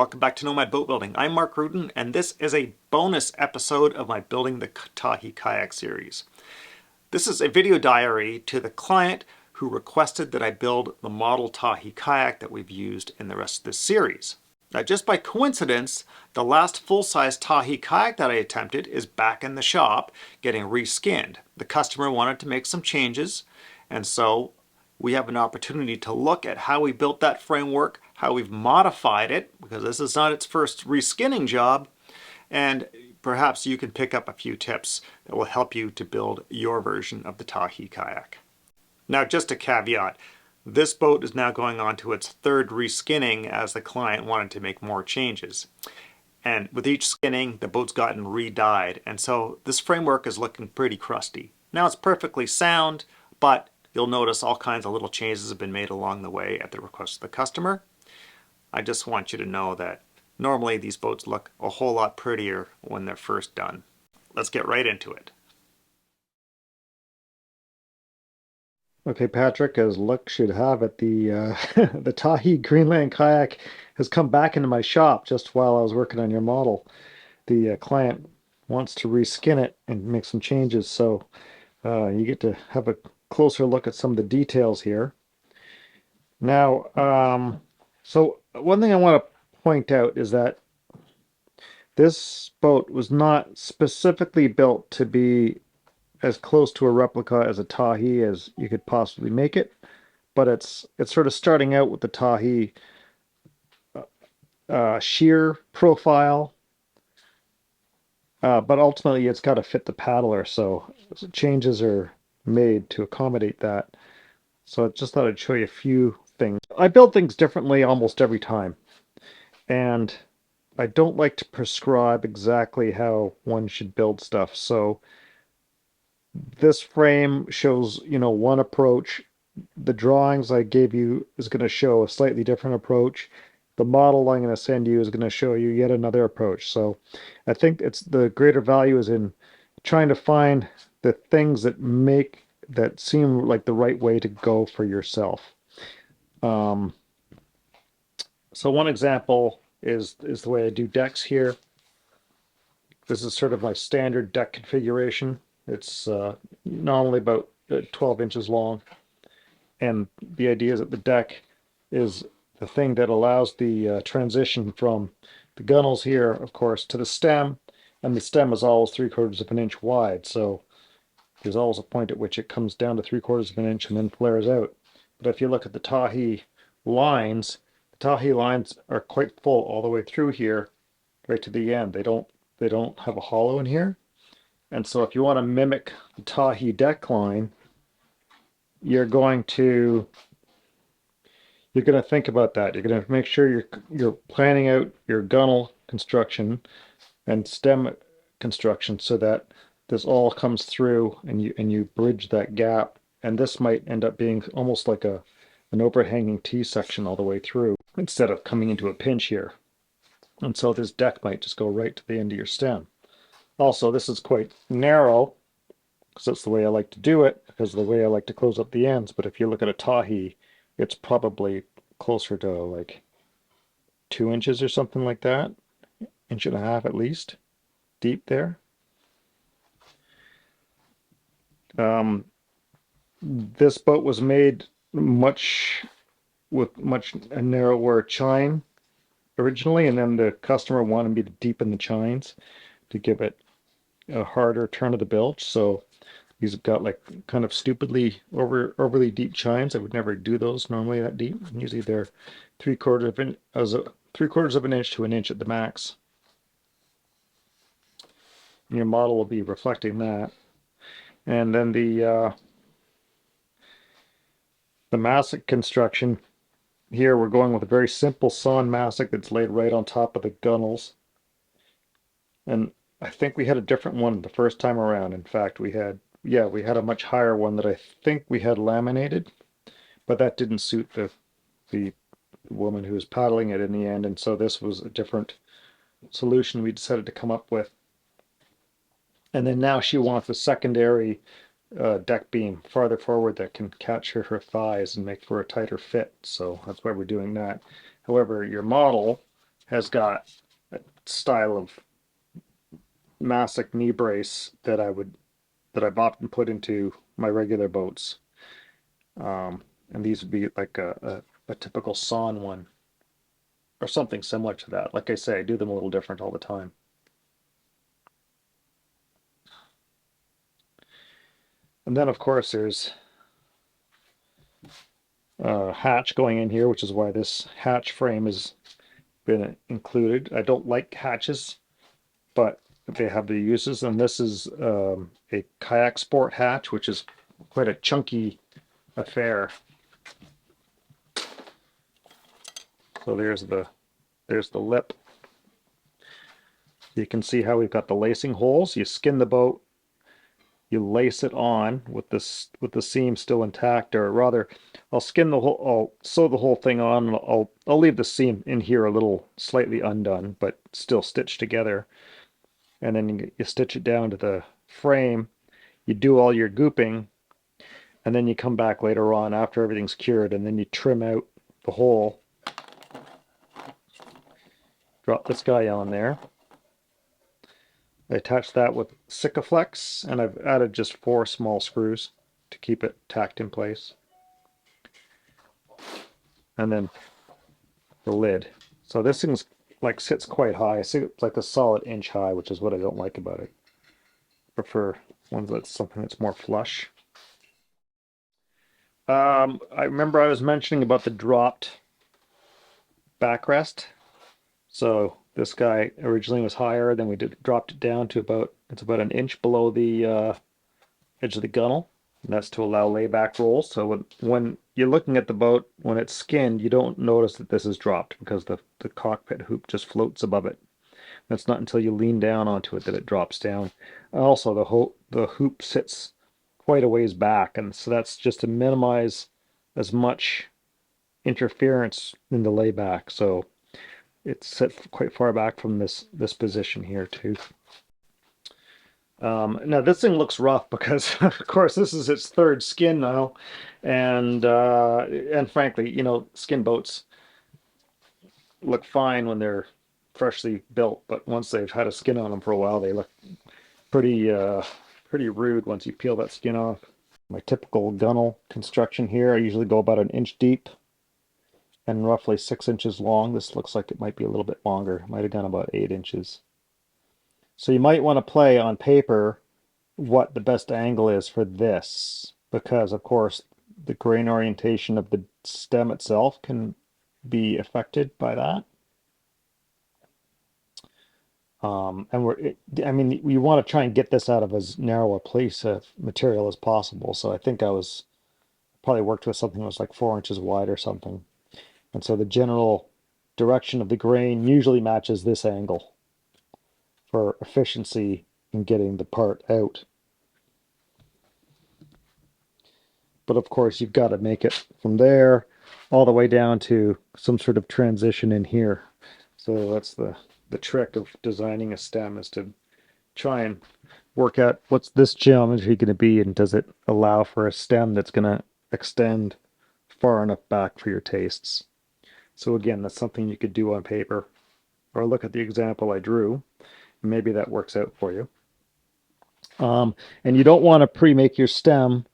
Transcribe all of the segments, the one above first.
Welcome back to Nomad Boatbuilding. I'm Mark Rudin, and this is a bonus episode of my Building the Tahi kayak series. This is a video diary to the client who requested that I build the model Tahi kayak that we've used in the rest of this series. Now, just by coincidence, the last full-size Tahi kayak that I attempted is back in the shop getting reskinned. The customer wanted to make some changes, and so we have an opportunity to look at how we built that framework, how we've modified it, because this is not its first reskinning job, and perhaps you can pick up a few tips that will help you to build your version of the Tahi kayak. Now, just a caveat, this boat is now going on to its third reskinning as the client wanted to make more changes. And with each skinning, the boat's gotten re-dyed, and so this framework is looking pretty crusty. Now it's perfectly sound, but you'll notice all kinds of little changes have been made along the way at the request of the customer. I just want you to know that normally these boats look a whole lot prettier when they're first done. Let's get right into it. Okay, Patrick, as luck should have it, the the Tahe Greenland kayak has come back into my shop just while I was working on your model. The client wants to reskin it and make some changes, so you get to have a closer look at some of the details here. Now, so one thing I want to point out is that this boat was not specifically built to be as close to a replica as a Tahi as you could possibly make it, but it's sort of starting out with the Tahi shear profile, but ultimately it's got to fit the paddler, so changes are made to accommodate that. So I just thought I'd show you a few things. I build things differently almost every time, and I don't like to prescribe exactly how one should build stuff. So this frame shows, one approach. The drawings I gave you is going to show a slightly different approach. The model I'm going to send you is going to show you yet another approach. So I think it's the greater value is in trying to find the things that seem like the right way to go for yourself. So one example is the way I do decks here. This is sort of my standard deck configuration. It's normally about 12 inches long. And the idea is that the deck is the thing that allows the transition from the gunnels here, of course, to the stem. And the stem is always 3/4 of an inch wide. So there's always a point at which it comes down to 3/4 of an inch and then flares out. But if you look at the Tahi lines, the Tahi lines are quite full all the way through here, right to the end. They don't have a hollow in here. And so if you want to mimic the Tahi deck line, you're going to think about that. You're going to make sure you're planning out your gunnel construction and stem construction so that this all comes through and you bridge that gap. And this might end up being almost like an overhanging T section all the way through instead of coming into a pinch here. And so this deck might just go right to the end of your stem. Also, this is quite narrow because that's the way I like to do it, because of the way I like to close up the ends. But if you look at a Tahi, it's probably closer to like 2 inches or something like that, 1.5 inches at least, deep there. This boat was made with much a narrower chine originally, and then the customer wanted me to deepen the chines to give it a harder turn of the bilge. So these have got like kind of stupidly overly deep chines. I would never do those normally that deep. Usually they're 3/4 of an inch to an inch at the max. And your model will be reflecting that. And then the mastic construction here, we're going with a very simple sawn mastic that's laid right on top of the gunnels. And I think we had a different one the first time around. In fact, we had a much higher one that I think we had laminated, but that didn't suit the woman who was paddling it in the end, and so this was a different solution we decided to come up with. And then now she wants a secondary deck beam farther forward that can catch her thighs and make for a tighter fit, so that's why we're doing that. However, your model has got a style of Mastic knee brace that I've often put into my regular boats. And these would be like a typical sawn one or something similar to that. Like I say, I do them a little different all the time. And then of course there's a hatch going in here, which is why this hatch frame has been included. I don't like hatches, but they have their uses. And this is a kayak sport hatch, which is quite a chunky affair. So there's the lip. You can see how we've got the lacing holes. You skin the boat, you lace it on with the seam still intact, or rather, I'll sew the whole thing on. And I'll leave the seam in here a little slightly undone, but still stitched together. And then you stitch it down to the frame. You do all your gooping, and then you come back later on after everything's cured, and then you trim out the hole. Drop this guy on there. I attached that with Sikaflex, and I've added just 4 small screws to keep it tacked in place. And then the lid. So this thing's like sits quite high. It's like a solid inch high, which is what I don't like about it. I prefer ones that's something that's more flush. I remember I was mentioning about the dropped backrest. So this guy originally was higher, then we dropped it down to it's about an inch below the edge of the gunnel. And that's to allow layback rolls. So when you're looking at the boat, when it's skinned, you don't notice that this is dropped because the cockpit hoop just floats above it. That's not until you lean down onto it that it drops down. Also, the hoop sits quite a ways back, and so that's just to minimize as much interference in the layback. So it's set quite far back from this position here too. Now this thing looks rough because, of course, this is its 3rd skin now, and frankly, you know, skin boats look fine when they're freshly built, but once they've had a skin on them for a while, they look pretty rude once you peel that skin off. My typical gunnel construction here, I usually go about an inch deep and roughly 6 inches long. This looks like it might be a little bit longer. It might have gone about 8 inches. So you might want to play on paper what the best angle is for this, because of course the grain orientation of the stem itself can be affected by that. I mean, we want to try and get this out of as narrow a piece of material as possible. So I think I probably worked with something that was like 4 inches wide or something. And so the general direction of the grain usually matches this angle for efficiency in getting the part out. But of course, you've got to make it from there all the way down to some sort of transition in here. So that's the trick of designing a stem, is to try and work out what's this geometry going to be, and does it allow for a stem that's going to extend far enough back for your tastes. So again, that's something you could do on paper, or look at the example I drew. Maybe that works out for you. And you don't want to pre-make your stem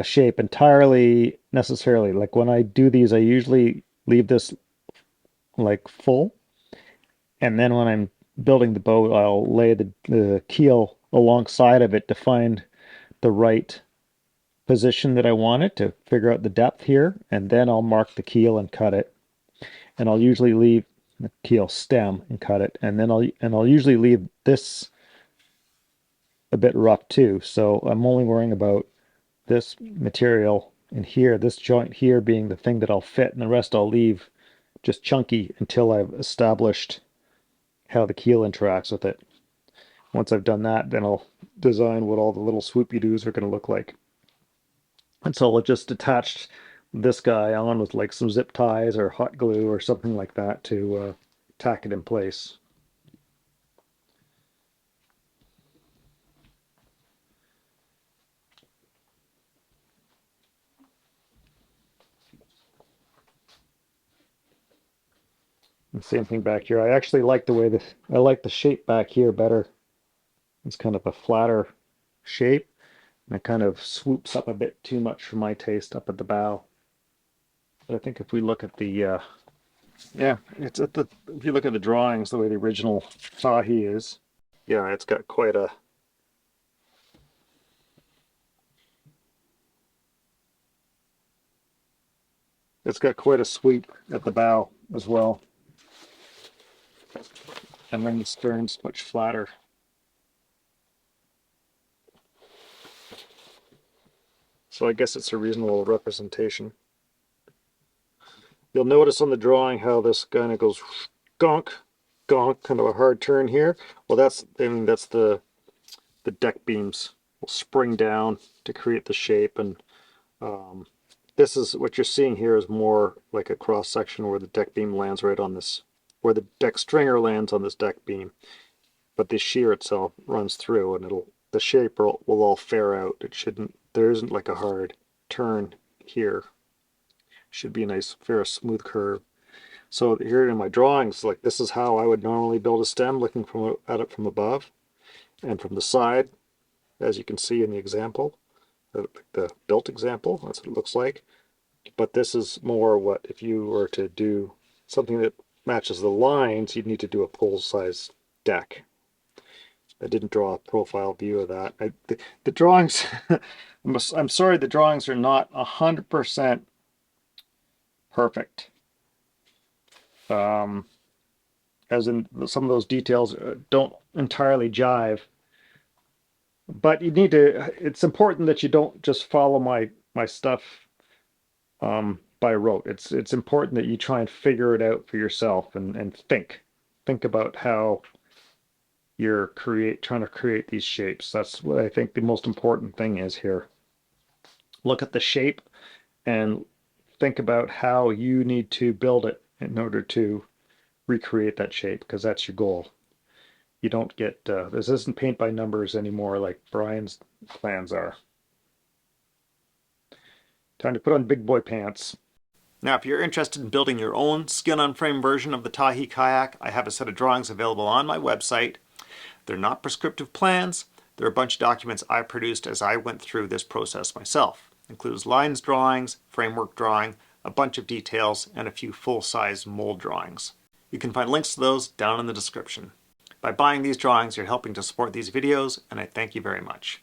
shape entirely necessarily. Like when I do these, I usually leave this like full, and then when I'm building the boat, I'll lay the keel alongside of it to find the right position that I want it, to figure out the depth here, and then I'll mark the keel and cut it. And I'll usually leave the keel stem and cut it, and then I'll usually leave this a bit rough too. So I'm only worrying about this material in here, this joint here being the thing that I'll fit, and the rest I'll leave just chunky until I've established how the keel interacts with it. Once I've done that, then I'll design what all the little swoopy-doos are going to look like. And so I'll just attach this guy on with like some zip ties or hot glue or something like that to tack it in place. And same thing back here. I actually like the way this, I like the shape back here better. It's kind of a flatter shape, and it kind of swoops up a bit too much for my taste up at the bow. But I think if we look at the, yeah, it's at the, if you look at the drawings, the way the original Tahi is, yeah, it's got quite a, it's got quite a sweep at the bow as well. And then the stern's much flatter. So I guess it's a reasonable representation. You'll notice on the drawing how this kind of goes gonk, gonk, kind of a hard turn here. Well, that's the deck beams will spring down to create the shape, and this is what you're seeing here is more like a cross section where the deck beam lands right on this, where the deck stringer lands on this deck beam, but the shear itself runs through, and the shape will all fair out. It shouldn't, there isn't like a hard turn here. Should be a nice fair smooth curve. So here in my drawings, like this is how I would normally build a stem, looking at it from above and from the side, as you can see in the example, the built example. That's what it looks like. But this is more what if you were to do something that matches the lines, you'd need to do a full-size deck. I didn't draw a profile view of that. The drawings, I'm sorry, the drawings are not 100% perfect. As in some of those details don't entirely jive. But you need to, it's important that you don't just follow my stuff by rote. It's important that you try and figure it out for yourself and think about how you're trying to create these shapes. That's what I think the most important thing is here. Look at the shape and think about how you need to build it in order to recreate that shape, because that's your goal. You don't get, this isn't paint by numbers anymore like Brian's plans are. Time to put on big boy pants. Now, if you're interested in building your own skin-on-frame version of the Tahi kayak, I have a set of drawings available on my website. They're not prescriptive plans. They're a bunch of documents I produced as I went through this process myself. It includes lines drawings, framework drawing, a bunch of details, and a few full-size mold drawings. You can find links to those down in the description. By buying these drawings, you're helping to support these videos, and I thank you very much.